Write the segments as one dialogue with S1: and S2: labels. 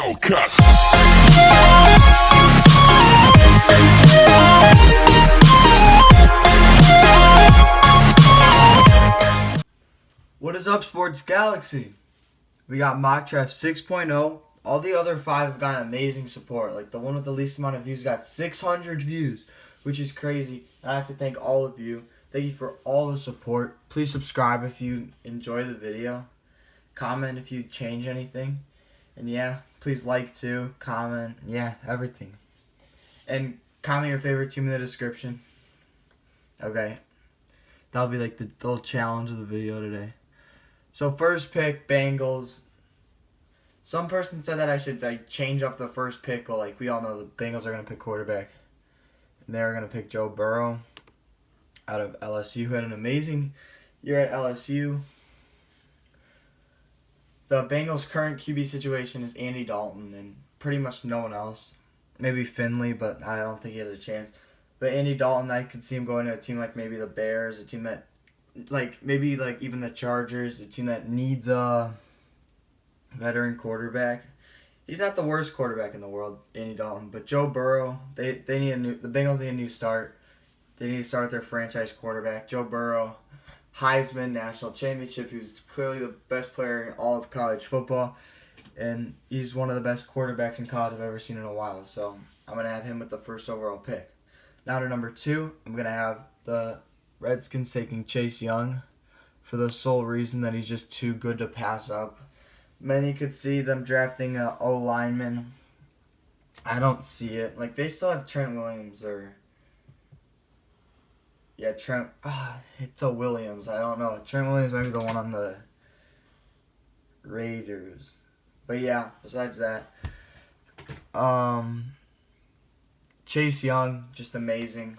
S1: Hellcat.
S2: What is up, Sports Galaxy? We got Mock Draft 6.0. All the other 5 have gotten amazing support. Like the one with the least amount of views got 600 views, which is crazy. And I have to thank all of you. Thank you for all the support. Please subscribe if you enjoy the video. Comment if you change anything. And yeah, please like too, comment, yeah, everything. And comment your favorite team in the description. Okay. That'll be like the little challenge of the video today. So first pick, Bengals. Some person said that I should change up the first pick, but we all know the Bengals are going to pick quarterback. And they're going to pick Joe Burrow out of LSU, who had an amazing year at LSU. The Bengals' current QB situation is Andy Dalton and pretty much no one else. Maybe Finley, but I don't think he has a chance. But Andy Dalton, I could see him going to a team like maybe the Bears, a team that, maybe even the Chargers, a team that needs a veteran quarterback. He's not the worst quarterback in the world, Andy Dalton. But Joe Burrow, the Bengals need a new start. They need to start with their franchise quarterback, Joe Burrow. Heisman National Championship. He was clearly the best player in all of college football. And he's one of the best quarterbacks in college I've ever seen in a while. So I'm going to have him with the first overall pick. Now to number 2, I'm going to have the Redskins taking Chase Young for the sole reason that he's just too good to pass up. Many could see them drafting an O-lineman. I don't see it. They still have Trent Williams or... Yeah, Trent... it's a Williams. I don't know. Trent Williams might be the one on the Raiders. But yeah, besides that... Chase Young, just amazing.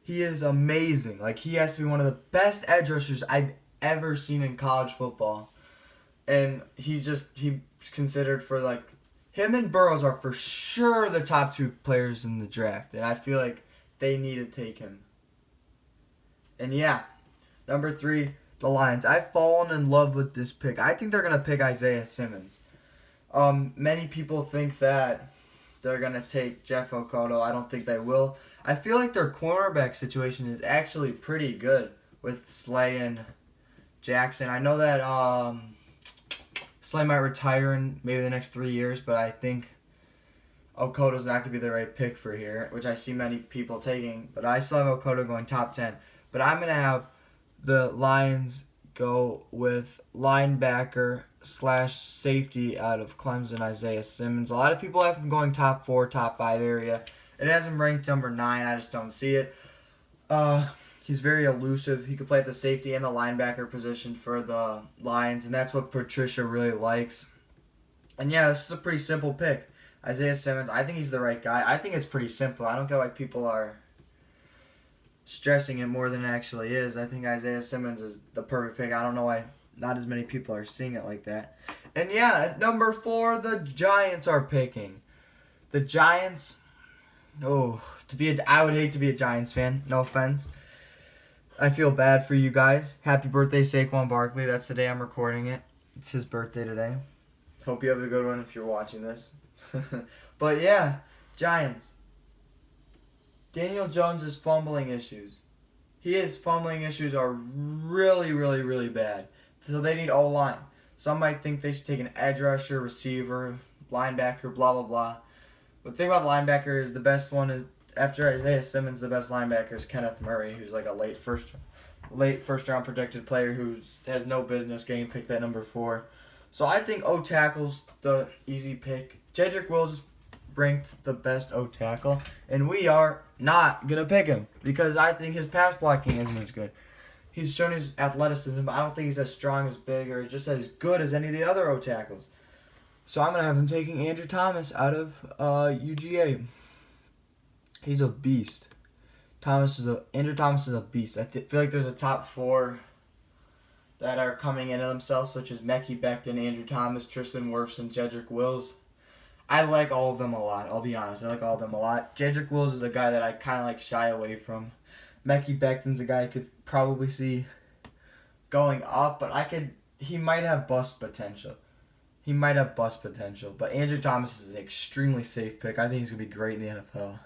S2: He is amazing. He has to be one of the best edge rushers I've ever seen in college football. And he's considered for, him and Burrows are for sure the top 2 players in the draft. And I feel like they need to take him. And yeah, number 3, the Lions. I've fallen in love with this pick. I think they're going to pick Isaiah Simmons. Many people think that they're going to take Jeff Okudah. I don't think they will. I feel like their cornerback situation is actually pretty good with Slay and Jackson. I know that Slay might retire in maybe the next 3 years, but I think Okudah's not going to be the right pick for here, which I see many people taking. But I still have Okudah going top 10. But I'm going to have the Lions go with linebacker / safety out of Clemson, Isaiah Simmons. A lot of people have him going top 4, top 5 area. It has him ranked number 9. I just don't see it. He's very elusive. He could play at the safety and the linebacker position for the Lions, and that's what Patricia really likes. And yeah, this is a pretty simple pick. Isaiah Simmons, I think he's the right guy. I think it's pretty simple. I don't get why people are stressing it more than it actually is. I think Isaiah Simmons is the perfect pick. I don't know why not as many people are seeing it like that. And yeah, at number 4, the Giants are picking. The Giants, I would hate to be a Giants fan. No offense. I feel bad for you guys. Happy birthday, Saquon Barkley. That's the day I'm recording it. It's his birthday today. Hope you have a good one if you're watching this. But yeah, Giants. Daniel Jones' fumbling issues. His fumbling issues are really, really, really bad. So they need O-line. Some might think they should take an edge rusher, receiver, linebacker, blah, blah, blah. But the thing about linebacker is the best one is, after Isaiah Simmons, the best linebacker is Kenneth Murray, who's a late first round projected player who has no business getting picked at number 4. So I think O-tackle's the easy pick. Jedrick Wills is ranked the best O-tackle, and we are not going to pick him because I think his pass blocking isn't as good. He's shown his athleticism, but I don't think he's as strong, as big, or just as good as any of the other O-tackles. So I'm going to have him taking Andrew Thomas out of UGA. He's a beast. Andrew Thomas is a beast. I feel like there's a top 4 that are coming into themselves, which is Mekhi Becton, Andrew Thomas, Tristan Wirfs, and Jedrick Wills. I like all of them a lot. I'll be honest. I like all of them a lot. Jedrick Wills is a guy that I kind of shy away from. Mekhi Becton's a guy I could probably see going up, but he might have bust potential. he might have bust potential. But Andrew Thomas is an extremely safe pick. I think he's going to be great in the NFL.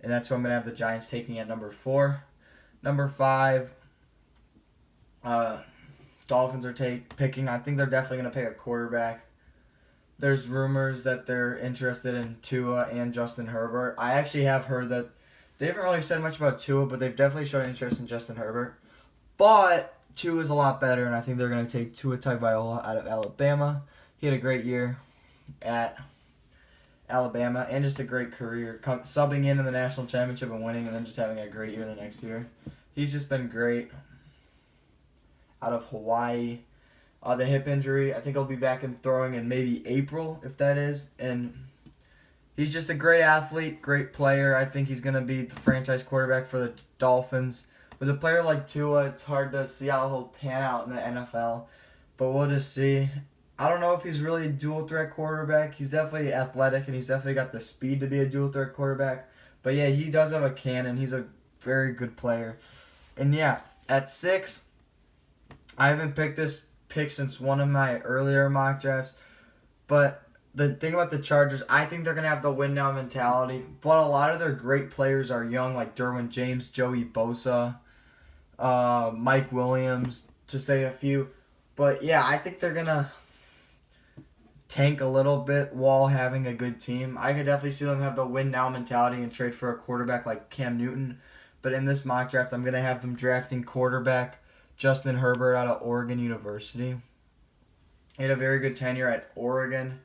S2: And that's why I'm going to have the Giants taking at number 4. Number 5, Dolphins are picking. I think they're definitely going to pick a quarterback. There's rumors that they're interested in Tua and Justin Herbert. I actually have heard that they haven't really said much about Tua, but they've definitely shown interest in Justin Herbert. But Tua is a lot better, and I think they're going to take Tua Tagovailoa out of Alabama. He had a great year at Alabama and just a great career, subbing in the national championship and winning, and then just having a great year the next year. He's just been great. Out of Hawaii. The hip injury, I think he'll be back in throwing in maybe April, if that is. And he's just a great athlete, great player. I think he's going to be the franchise quarterback for the Dolphins. With a player like Tua, it's hard to see how he'll pan out in the NFL. But we'll just see. I don't know if he's really a dual-threat quarterback. He's definitely athletic, and he's definitely got the speed to be a dual-threat quarterback. But yeah, he does have a cannon. He's a very good player. And yeah, at 6, I haven't picked this pick since one of my earlier mock drafts, but the thing about the Chargers, I think they're gonna have the win now mentality, but a lot of their great players are young, like Derwin James, Joey Bosa, Mike Williams, to say a few. But yeah, I think they're gonna tank a little bit while having a good team. I could definitely see them have the win now mentality and trade for a quarterback like Cam Newton, but in this mock draft, I'm gonna have them drafting quarterback Justin Herbert out of Oregon University. He had a very good tenure at Oregon.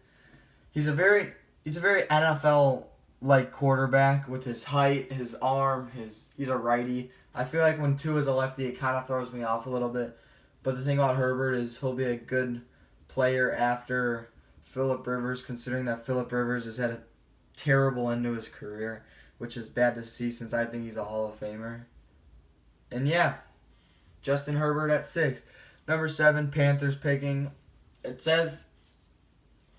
S2: He's a very NFL like quarterback with his height, his arm, he's a righty. I feel like when Tua's a lefty, it kind of throws me off a little bit. But the thing about Herbert is he'll be a good player after Phillip Rivers, considering that Phillip Rivers has had a terrible end to his career, which is bad to see since I think he's a Hall of Famer. And yeah, Justin Herbert at 6. Number 7, Panthers picking. It says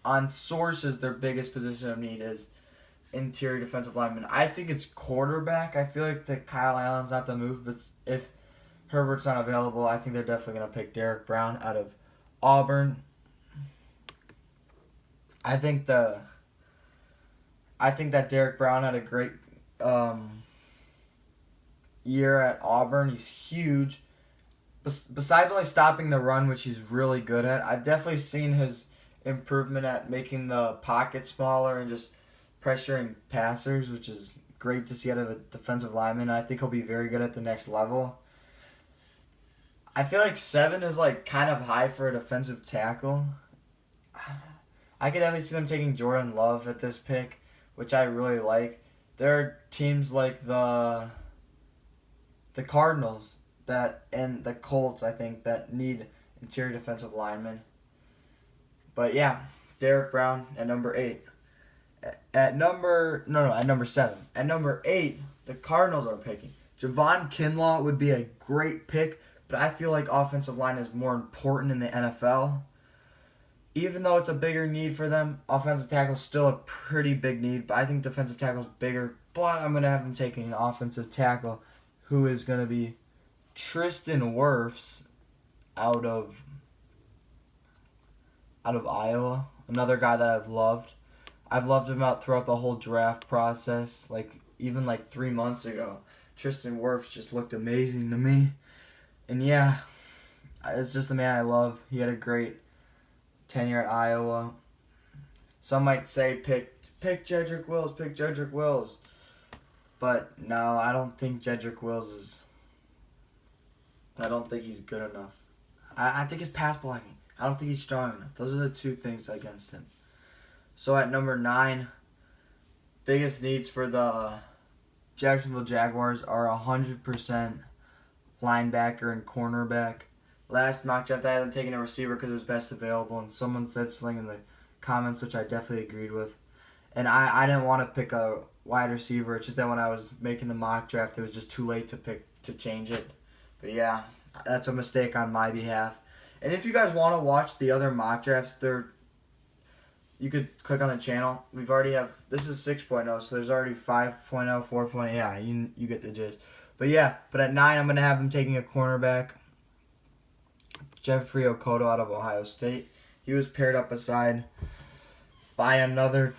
S2: on sources their biggest position of need is interior defensive lineman. I think it's quarterback. I feel like that Kyle Allen's not the move, but if Herbert's not available, I think they're definitely going to pick Derek Brown out of Auburn. I think that Derek Brown had a great year at Auburn. He's huge. Besides only stopping the run, which he's really good at, I've definitely seen his improvement at making the pocket smaller and just pressuring passers, which is great to see out of a defensive lineman. I think he'll be very good at the next level. I feel like 7 is like kind of high for a defensive tackle. I could definitely see them taking Jordan Love at this pick, which I really like. There are teams like the Cardinals and the Colts, I think, that need interior defensive linemen. But yeah, Derek Brown at number 8. At number 7. At number 8, the Cardinals are picking. Javon Kinlaw would be a great pick, but I feel like offensive line is more important in the NFL. Even though it's a bigger need for them, offensive tackle is still a pretty big need, but I think defensive tackle is bigger. But I'm going to have them taking an offensive tackle who is going to be Tristan Wirfs out of Iowa. Another guy that I've loved. I've loved him out throughout the whole draft process. Even 3 months ago, Tristan Wirfs just looked amazing to me. And yeah, it's just the man I love. He had a great tenure at Iowa. Some might say pick Jedrick Wills. But no, I don't think Jedrick Wills is... I don't think he's good enough. I think his pass blocking. I don't think he's strong enough. Those are the two things against him. So at number 9, biggest needs for the Jacksonville Jaguars are 100% linebacker and cornerback. Last mock draft, I had them taking a receiver because it was best available, and someone said something in the comments, which I definitely agreed with. And I didn't want to pick a wide receiver. It's just that when I was making the mock draft, it was just too late to change it. But yeah, that's a mistake on my behalf. And if you guys want to watch the other mock drafts, you could click on the channel. This is 6.0, so there's already 5.0, 4.0. Yeah, you get the gist. But at 9, I'm going to have them taking a cornerback, Jeffrey Okudah out of Ohio State. He was paired up beside by another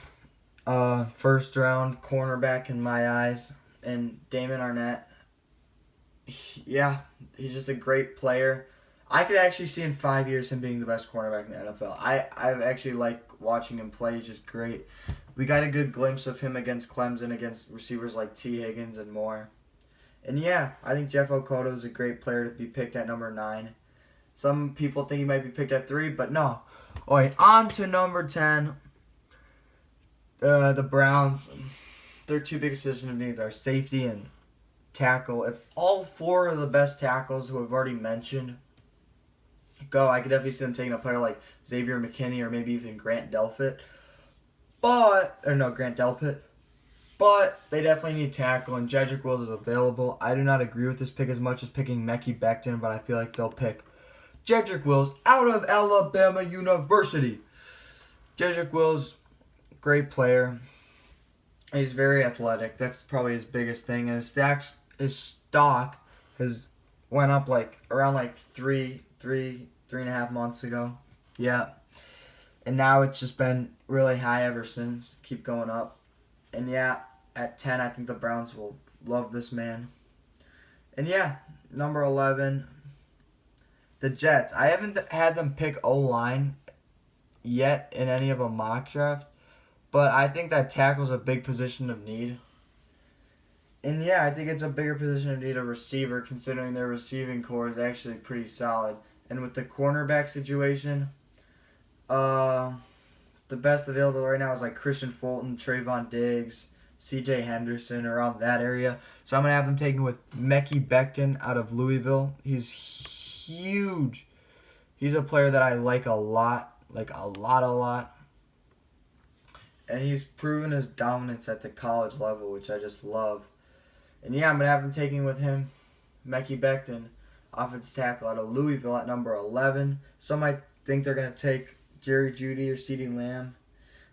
S2: first round cornerback in my eyes, and Damon Arnett. Yeah, he's just a great player. I could actually see in 5 years him being the best cornerback in the NFL. I've actually like watching him play. He's just great. We got a good glimpse of him against Clemson, against receivers like T. Higgins and more. And yeah, I think Jeff Okudah is a great player to be picked at number 9. Some people think he might be picked at 3, but no. All right, on to number 10. The Browns. Their two biggest position of needs are safety and tackle. If all 4 of the best tackles who I've already mentioned go, I could definitely see them taking a player like Xavier McKinney or maybe even Grant Delpit. Grant Delpit. But they definitely need tackle, and Jedrick Wills is available. I do not agree with this pick as much as picking Mekhi Becton, but I feel like they'll pick Jedrick Wills out of Alabama University. Jedrick Wills, great player. He's very athletic. That's probably his biggest thing. And his stock has went up like around like three and a half months ago. Yeah. And now it's just been really high ever since. Keep going up. And yeah, at 10, I think the Browns will love this man. And yeah, number 11, the Jets. I haven't had them pick O-line yet in any of a mock draft, but I think that tackle's a big position of need. And yeah, I think it's a bigger position of need, a receiver, considering their receiving core is actually pretty solid. And with the cornerback situation, the best available right now is like Christian Fulton, Trayvon Diggs, C.J. Henderson, around that area. So I'm going to have them taken with Mekhi Becton out of Louisville. He's huge. He's a player that I like a lot. Like a lot. And he's proven his dominance at the college level, which I just love. And yeah, I'm going to have him taking with him Mekhi Becton, offensive tackle out of Louisville at number 11. Some might think they're going to take Jerry Jeudy or CeeDee Lamb,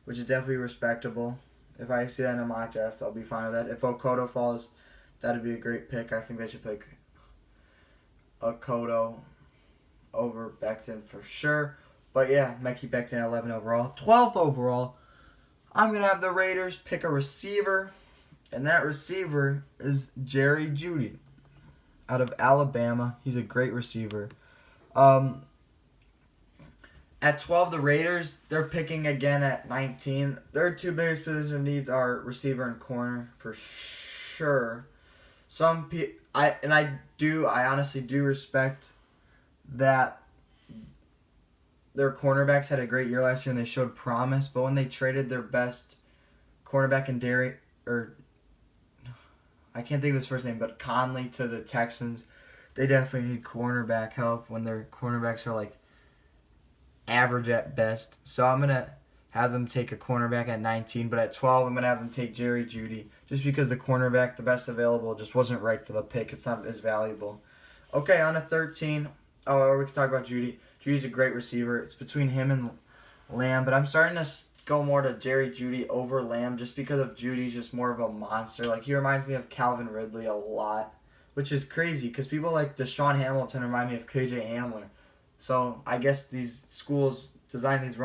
S2: which is definitely respectable. If I see that in a mock draft, I'll be fine with that. If Okudah falls, that'd be a great pick. I think they should pick Okudah over Becton for sure. But yeah, Mekhi Becton at 11 overall. 12th overall, I'm going to have the Raiders pick a receiver, and that receiver is Jerry Jeudy out of Alabama. He's a great receiver. At 12, the Raiders, they're picking again at 19. Their two biggest position needs are receiver and corner for sure. I honestly do respect that their cornerbacks had a great year last year and they showed promise, but when they traded their best cornerback in I can't think of his first name, but Conley to the Texans, they definitely need cornerback help when their cornerbacks are like average at best. So I'm going to have them take a cornerback at 19, but at 12 I'm going to have them take Jerry Jeudy just because the cornerback, the best available, just wasn't right for the pick. It's not as valuable. Okay, on to 13. We can talk about Jeudy. Jeudy's a great receiver. It's between him and Lamb, but I'm starting to go more to Jerry Jeudy over Lamb just because of Judy's just more of a monster. Like, he reminds me of Calvin Ridley a lot, which is crazy because people like Deshaun Hamilton remind me of KJ Hamler. So I guess these schools design these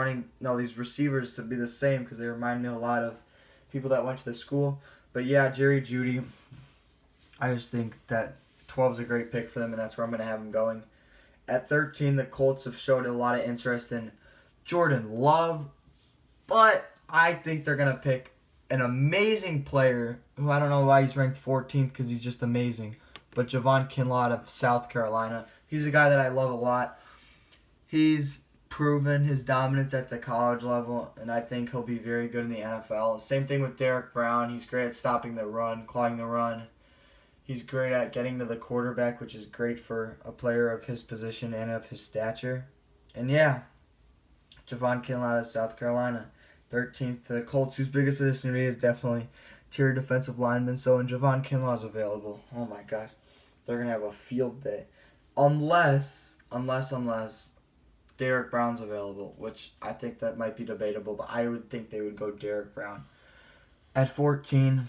S2: receivers to be the same because they remind me a lot of people that went to the school. But yeah, Jerry Jeudy, I just think that 12 is a great pick for them, and that's where I'm going to have them going. At 13, the Colts have showed a lot of interest in Jordan Love, but I think they're going to pick an amazing player who I don't know why he's ranked 14th because he's just amazing, but Javon Kinlaw out of South Carolina. He's a guy that I love a lot. He's proven his dominance at the college level, and I think he'll be very good in the NFL. Same thing with Derek Brown. He's great at stopping the run, clawing the run. He's great at getting to the quarterback, which is great for a player of his position and of his stature. And yeah, Javon Kinlaw out of South Carolina. 13th, the Colts, whose biggest position to me is definitely tier defensive lineman. So when Javon Kinlaw is available, oh my gosh, they're going to have a field day. Unless Derek Brown's available, which I think that might be debatable, but I would think they would go Derek Brown. At 14,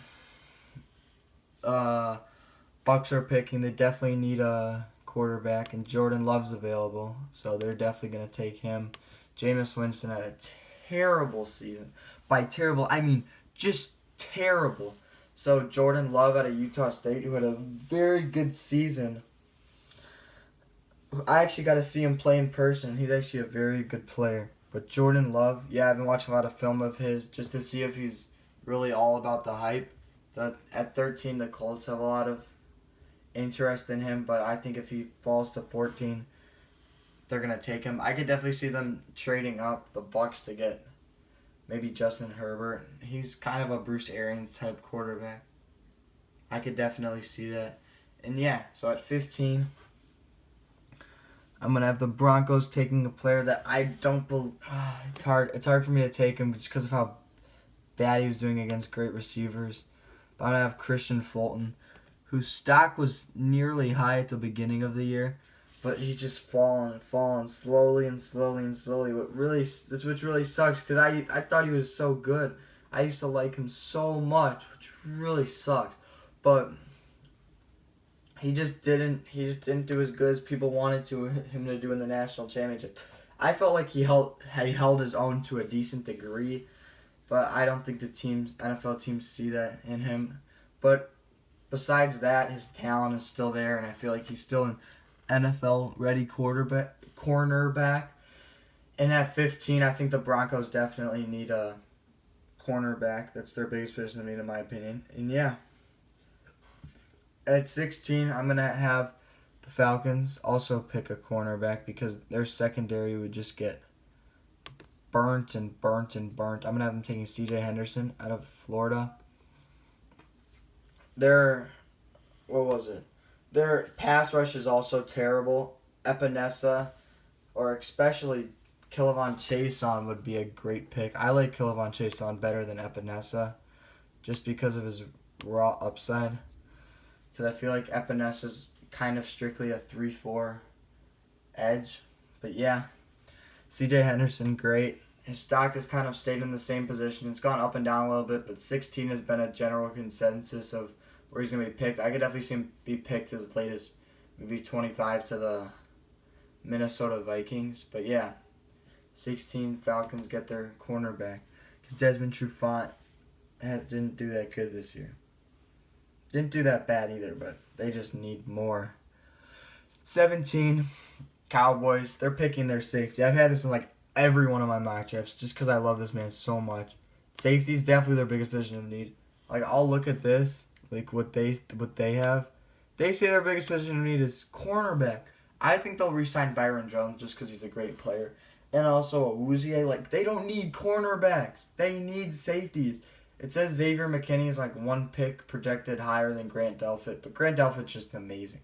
S2: Bucks are picking. They definitely need a quarterback, and Jordan Love's available, so they're definitely going to take him. Jameis Winston had a terrible season. By terrible, I mean just terrible. So Jordan Love out of Utah State, who had a very good season. I actually got to see him play in person. He's actually a very good player. But Jordan Love, yeah, I've been watching a lot of film of his just to see if he's really all about the hype. At 13, the Colts have a lot of interest in him, but I think if he falls to 14, they're going to take him. I could definitely see them trading up the Bucs to get maybe Justin Herbert. He's kind of a Bruce Arians type quarterback. I could definitely see that. And yeah, so at 15, I'm going to have the Broncos taking a player that I don't believe. It's hard for me to take him just because of how bad he was doing against great receivers. But I'm going to have Christian Fulton, whose stock was nearly high at the beginning of the year. But he's just fallen slowly. Which really sucks because I thought he was so good. I used to like him so much, which really sucks. But he just didn't do as good as people wanted him to do in the national championship. I felt like he held his own to a decent degree, but I don't think the NFL teams see that in him. But besides that, his talent is still there, and I feel like he's still an NFL-ready cornerback. And at 15, I think the Broncos definitely need a cornerback. That's their biggest position to need, in my opinion. And yeah, at 16, I'm going to have the Falcons also pick a cornerback because their secondary would just get burnt. I'm going to have them taking C.J. Henderson out of Florida. Their pass rush is also terrible. Epinesa, or especially Kilavon Chason, would be a great pick. I like Kilavon Chason better than Epinesa just because of his raw upside. Because I feel like Epinesa's kind of strictly a 3-4 edge. But yeah, C.J. Henderson, great. His stock has kind of stayed in the same position. It's gone up and down a little bit, but 16 has been a general consensus of where he's going to be picked. I could definitely see him be picked as late as maybe 25 to the Minnesota Vikings. But yeah, 16 Falcons get their cornerback. Because Desmond Trufant didn't do that good this year. Didn't do that bad either, but they just need more. 17 Cowboys. They're picking their safety. I've had this in like every one of my mock drafts just because I love this man so much. Safety's definitely their biggest position of need. Like, I'll look at this, like what they have. They say their biggest position of need is cornerback. I think they'll re-sign Byron Jones just because he's a great player. And also Awuzie. Like, they don't need cornerbacks. They need safeties. It says Xavier McKinney is like one pick projected higher than Grant Delpit, but Grant Delpit's just amazing.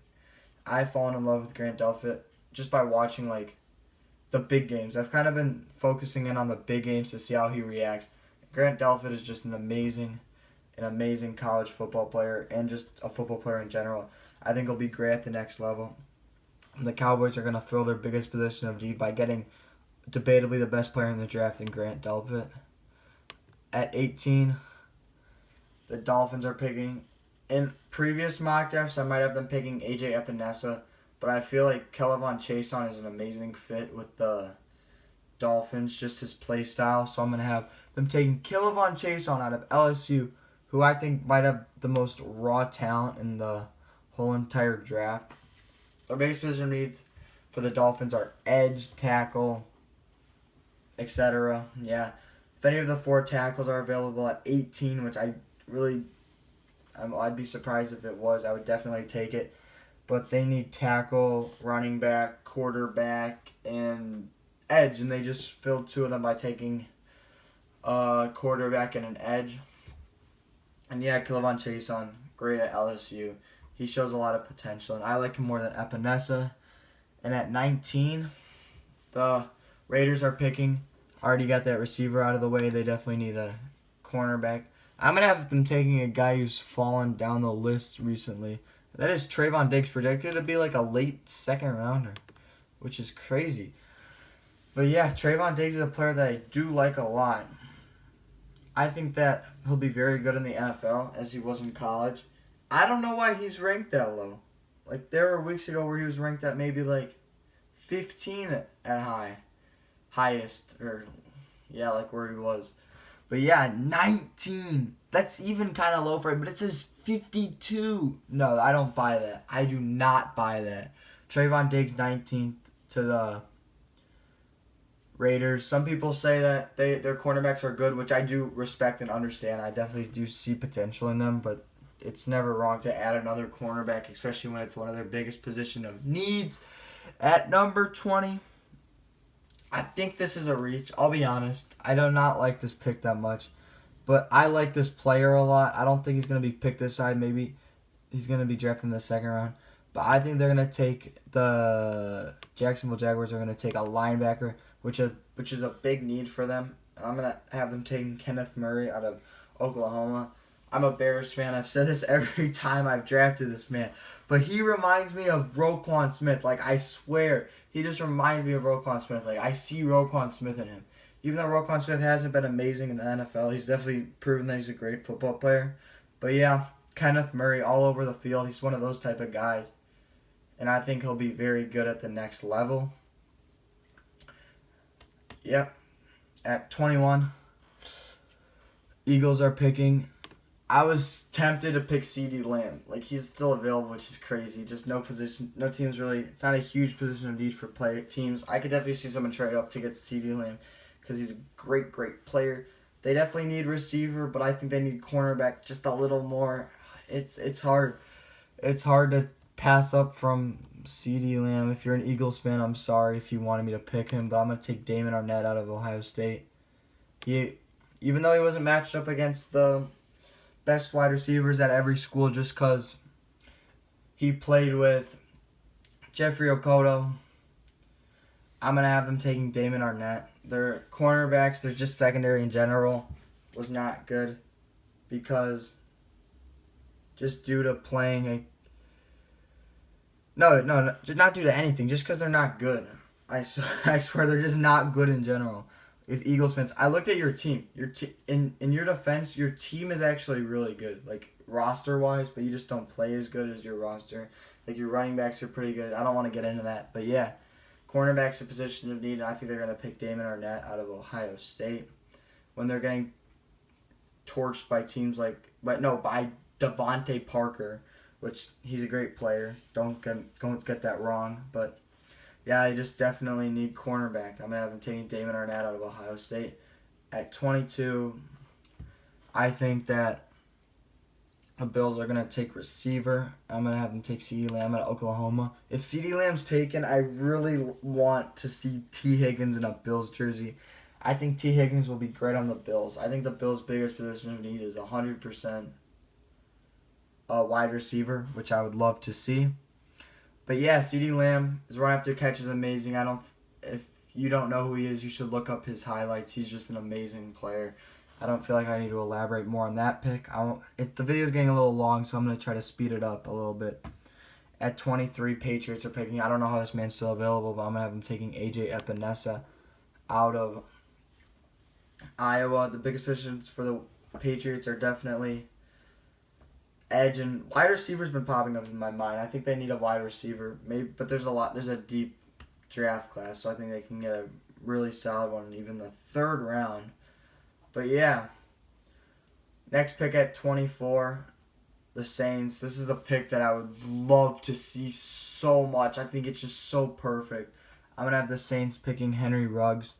S2: I've fallen in love with Grant Delpit just by watching like the big games. I've kind of been focusing in on the big games to see how he reacts. Grant Delpit is just an amazing college football player and just a football player in general. I think he'll be great at the next level. The Cowboys are going to fill their biggest position of need by getting debatably the best player in the draft in Grant Delpit. At 18, the Dolphins are picking. In previous mock drafts, I might have them picking A.J. Epinesa, but I feel like Kilavon Chason is an amazing fit with the Dolphins, just his play style. So I'm going to have them taking Kilavon Chason out of LSU, who I think might have the most raw talent in the whole entire draft. Their biggest position needs for the Dolphins are edge, tackle, etc. Yeah. If any of the 4 tackles are available at 18, which I'd be surprised if it was, I would definitely take it. But they need tackle, running back, quarterback, and edge, and they just filled 2 of them by taking a quarterback and an edge. And yeah, Kilavon Chason, great at LSU. He shows a lot of potential, and I like him more than Epinesa. And at 19, the Raiders are picking. Already got that receiver out of the way. They definitely need a cornerback. I'm going to have them taking a guy who's fallen down the list recently. That is Trayvon Diggs, projected to be like a late second rounder, which is crazy. But yeah, Trayvon Diggs is a player that I do like a lot. I think that he'll be very good in the NFL as he was in college. I don't know why he's ranked that low. Like, there were weeks ago where he was ranked at maybe like 15 at high. highest, or yeah, like where he was. But yeah, 19. That's even kind of low for him, but it says 52. No, I don't buy that. I do not buy that. Trayvon Diggs 19th to the Raiders. Some people say that their cornerbacks are good, which I do respect and understand. I definitely do see potential in them, but it's never wrong to add another cornerback, especially when it's one of their biggest position of needs. At number 20, I think this is a reach. I'll be honest. I do not like this pick that much, but I like this player a lot. I don't think he's going to be picked this side. Maybe he's going to be drafted in the second round. But I think they're going to take the Jacksonville Jaguars are going to take a linebacker, which is a big need for them. I'm going to have them taking Kenneth Murray out of Oklahoma. I'm a Bears fan. I've said this every time I've drafted this man. But he reminds me of Roquan Smith. Like, I swear, he just reminds me of Roquan Smith. Like, I see Roquan Smith in him. Even though Roquan Smith hasn't been amazing in the NFL, he's definitely proven that he's a great football player. But yeah, Kenneth Murray all over the field. He's one of those type of guys. And I think he'll be very good at the next level. Yep. At 21, Eagles are picking. I was tempted to pick CeeDee Lamb. Like, he's still available, which is crazy. Just no teams really. It's not a huge position of need for teams. I could definitely see someone trade up to get CeeDee Lamb because he's a great, great player. They definitely need receiver, but I think they need cornerback just a little more. It's hard. It's hard to pass up from CeeDee Lamb. If you're an Eagles fan, I'm sorry if you wanted me to pick him, but I'm going to take Damon Arnette out of Ohio State. Even though he wasn't matched up against the best wide receivers at every school, just because he played with Jeffrey Okudah, I'm going to have them taking Damon Arnette. Their cornerbacks, they're just secondary in general, was not good because just due to playing a... No, not due to anything, just because they're not good. I swear they're just not good in general. If Eagles fans, I looked at your team. In your defense, your team is actually really good, like roster wise, but you just don't play as good as your roster. Like, your running backs are pretty good. I don't want to get into that, but yeah, cornerback's a position of need, and I think they're gonna pick Damon Arnette out of Ohio State when they're getting torched by teams by Devontae Parker, which he's a great player. Don't get that wrong, but. Yeah, I just definitely need cornerback. I'm going to have them taking Damon Arnette out of Ohio State. At 22, I think that the Bills are going to take receiver. I'm going to have them take CeeDee Lamb out of Oklahoma. If CeeDee Lamb's taken, I really want to see T. Higgins in a Bills jersey. I think T. Higgins will be great on the Bills. I think the Bills' biggest position of need is 100% a wide receiver, which I would love to see. But yeah, CeeDee Lamb, his run after catch is amazing. If you don't know who he is, you should look up his highlights. He's just an amazing player. I don't feel like I need to elaborate more on that pick. The video is getting a little long, so I'm going to try to speed it up a little bit. At 23, Patriots are picking. I don't know how this man's still available, but I'm going to have him taking A.J. Epinesa out of Iowa. The biggest positions for the Patriots are definitely edge, and wide receiver's been popping up in my mind. I think they need a wide receiver, but there's a deep draft class, so I think they can get a really solid one, even the third round. But yeah, next pick at 24, the Saints. This is a pick that I would love to see so much. I think it's just so perfect. I'm gonna have the Saints picking Henry Ruggs.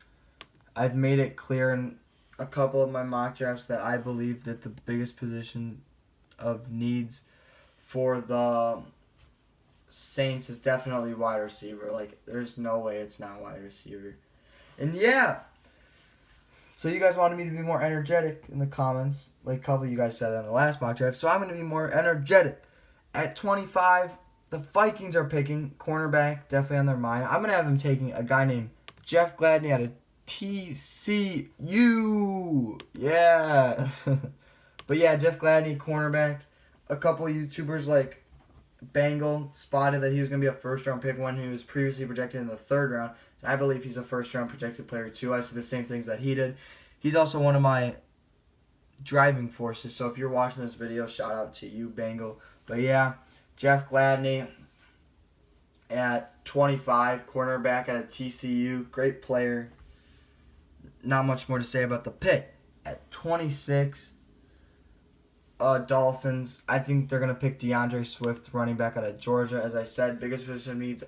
S2: I've made it clear in a couple of my mock drafts that I believe that the biggest position of needs for the Saints is definitely wide receiver. Like, there's no way it's not wide receiver. And yeah, so you guys wanted me to be more energetic in the comments, like a couple of you guys said that in the last mock draft, so I'm going to be more energetic. At 25, the Vikings are picking cornerback, definitely on their mind. I'm going to have them taking a guy named Jeff Gladney out of TCU. Yeah. But yeah, Jeff Gladney, cornerback. A couple of YouTubers like Bengal spotted that he was going to be a first-round pick when he was previously projected in the third round. And I believe he's a first-round projected player too. I see the same things that he did. He's also one of my driving forces. So if you're watching this video, shout out to you, Bengal. But yeah, Jeff Gladney at 25, cornerback out of TCU. Great player. not much more to say about the pick. At 26, Dolphins, I think they're going to pick DeAndre Swift, running back out of Georgia. As I said, biggest position needs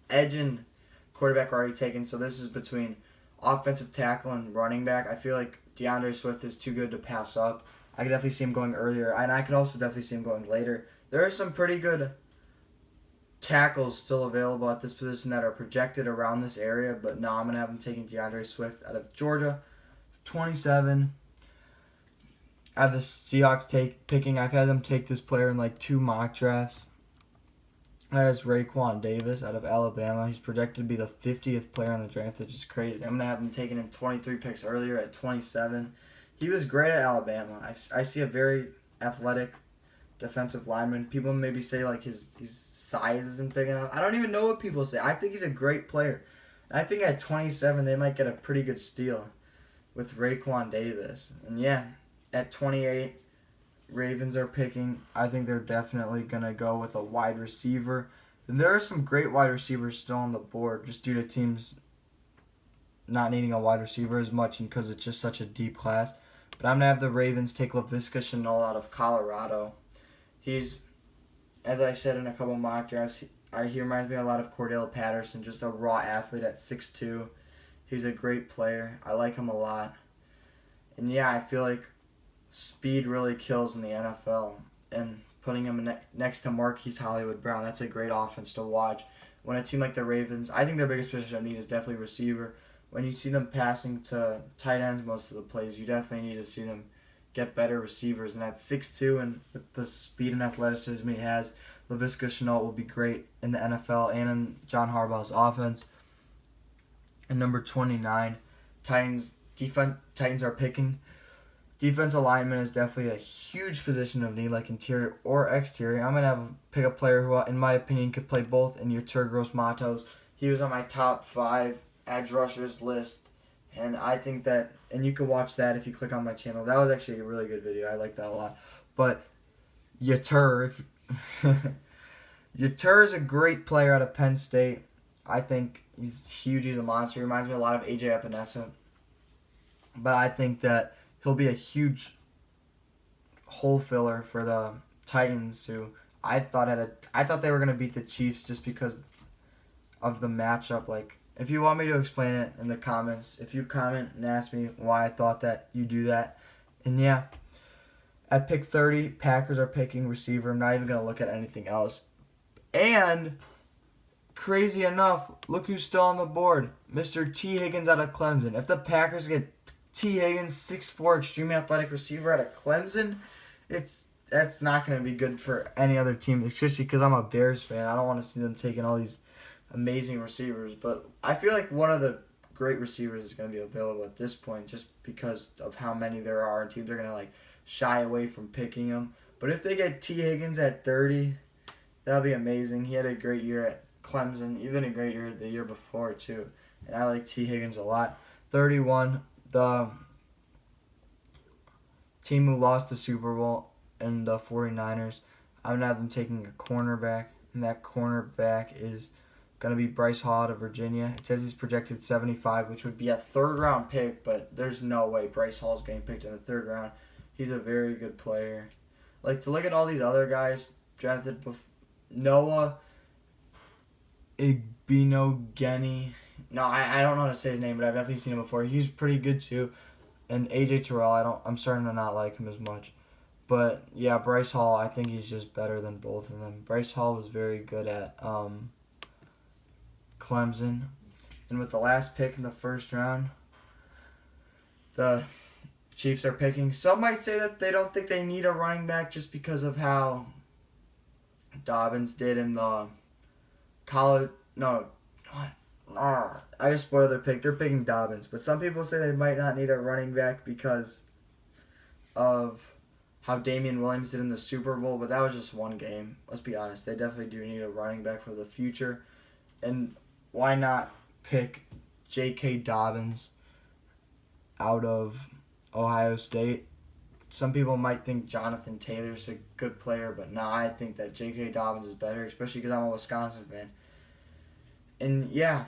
S2: edge and quarterback are already taken, so this is between offensive tackle and running back. I feel like DeAndre Swift is too good to pass up. I could definitely see him going earlier, and I could also definitely see him going later. There are some pretty good tackles still available at this position that are projected around this area, but no, I'm going to have him taking DeAndre Swift out of Georgia. 27. I have the Seahawks picking. I've had them take this player in like 2 mock drafts. That is Raekwon Davis out of Alabama. He's projected to be the 50th player on the draft, which is crazy. I'm going to have him taken in 23 picks earlier at 27. He was great at Alabama. I see a very athletic defensive lineman. People maybe say like his size isn't big enough. I don't even know what people say. I think he's a great player. And I think at 27 they might get a pretty good steal with Raekwon Davis. And yeah, at 28, Ravens are picking. I think they're definitely going to go with a wide receiver. And there are some great wide receivers still on the board just due to teams not needing a wide receiver as much and because it's just such a deep class. But I'm going to have the Ravens take Laviska Shenault out of Colorado. He's, as I said in a couple mock drafts, he reminds me a lot of Cordell Patterson, just a raw athlete at 6'2". He's a great player. I like him a lot. And yeah, I feel like speed really kills in the NFL. And putting him next to Marquise Hollywood Brown, that's a great offense to watch. When a team like the Ravens, I think their biggest position of need is definitely receiver. When you see them passing to tight ends most of the plays, you definitely need to see them get better receivers. And at 6'2", and with the speed and athleticism he has, Laviska Shenault will be great in the NFL and in John Harbaugh's offense. And number 29, Titans are picking. Defensive lineman is definitely a huge position of need, like interior or exterior. I'm going to pick a player who, in my opinion, could play both in Yetur Gross-Matos. He was on my top 5 edge rushers list. And I think that, and you can watch that if you click on my channel. That was actually a really good video. I like that a lot. But Yetur is a great player out of Penn State. I think he's huge. He's a monster. He reminds me a lot of AJ Epinesa. But I think that he'll be a huge hole filler for the Titans, who I thought they were gonna beat the Chiefs just because of the matchup. Like, if you want me to explain it in the comments, if you comment and ask me why I thought that, you do that. And yeah, at pick 30, Packers are picking receiver. I'm not even gonna look at anything else. And crazy enough, look who's still on the board, Mr. T. Higgins out of Clemson. If the Packers get T. Higgins, 6'4", extremely athletic receiver out of Clemson, that's not going to be good for any other team, especially because I'm a Bears fan. I don't want to see them taking all these amazing receivers. But I feel like one of the great receivers is going to be available at this point just because of how many there are, and teams are going to like shy away from picking them. But if they get T. Higgins at 30, that'll be amazing. He had a great year at Clemson, even a great year the year before too. And I like T. Higgins a lot. 31, the team who lost the Super Bowl and the 49ers, I'm going to have them taking a cornerback, and that cornerback is going to be Bryce Hall out of Virginia. It says he's projected 75, which would be a third-round pick, but there's no way Bryce Hall is getting picked in the third round. He's a very good player. Like, to look at all these other guys drafted before, Noah Igbinoghene. No, I don't know how to say his name, but I've definitely seen him before. He's pretty good too. And AJ Terrell, I'm starting to not like him as much. But yeah, Bryce Hall, I think he's just better than both of them. Bryce Hall was very good at Clemson. And with the last pick in the first round, the Chiefs are picking. Some might say that they don't think they need a running back just because of how Dobbins did in the college. No, I just spoiled their pick. They're picking Dobbins. But some people say they might not need a running back because of how Damian Williams did in the Super Bowl. But that was just one game. Let's be honest. They definitely do need a running back for the future. And why not pick J.K. Dobbins out of Ohio State? Some people might think Jonathan Taylor's a good player, but no, I think that J.K. Dobbins is better, especially because I'm a Wisconsin fan. And yeah,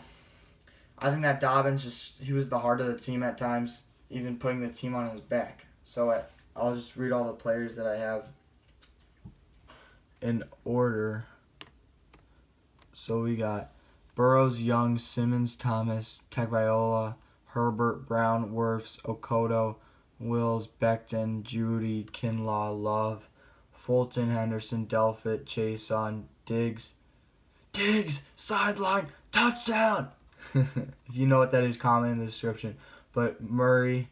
S2: I think that Dobbins he was the heart of the team at times, even putting the team on his back. So I'll just read all the players that I have in order. So we got Burrows, Young, Simmons, Thomas, Tagovailoa, Herbert, Brown, Wirfs, Okoto, Wills, Becton, Judy, Kinlaw, Love, Fulton, Henderson, Delpit, Chason, Diggs, sideline, touchdown! If you know what that is, comment in the description. But Murray,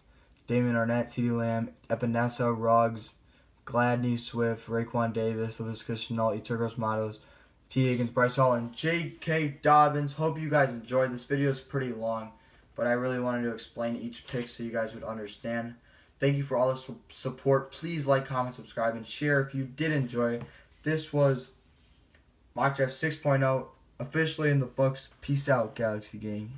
S2: Damon Arnett, CeeDee Lamb, Epinesa, Ruggs, Gladney, Swift, Raekwon Davis, LaVisca Chenault, Etergos Matos, T. Higgins, Bryce Hall, and J.K. Dobbins. Hope you guys enjoyed. This video is pretty long, but I really wanted to explain each pick so you guys would understand. Thank you for all the support. Please like, comment, subscribe, and share if you did enjoy. This was Mock Draft 6.0, officially in the books. Peace out, Galaxy Gang.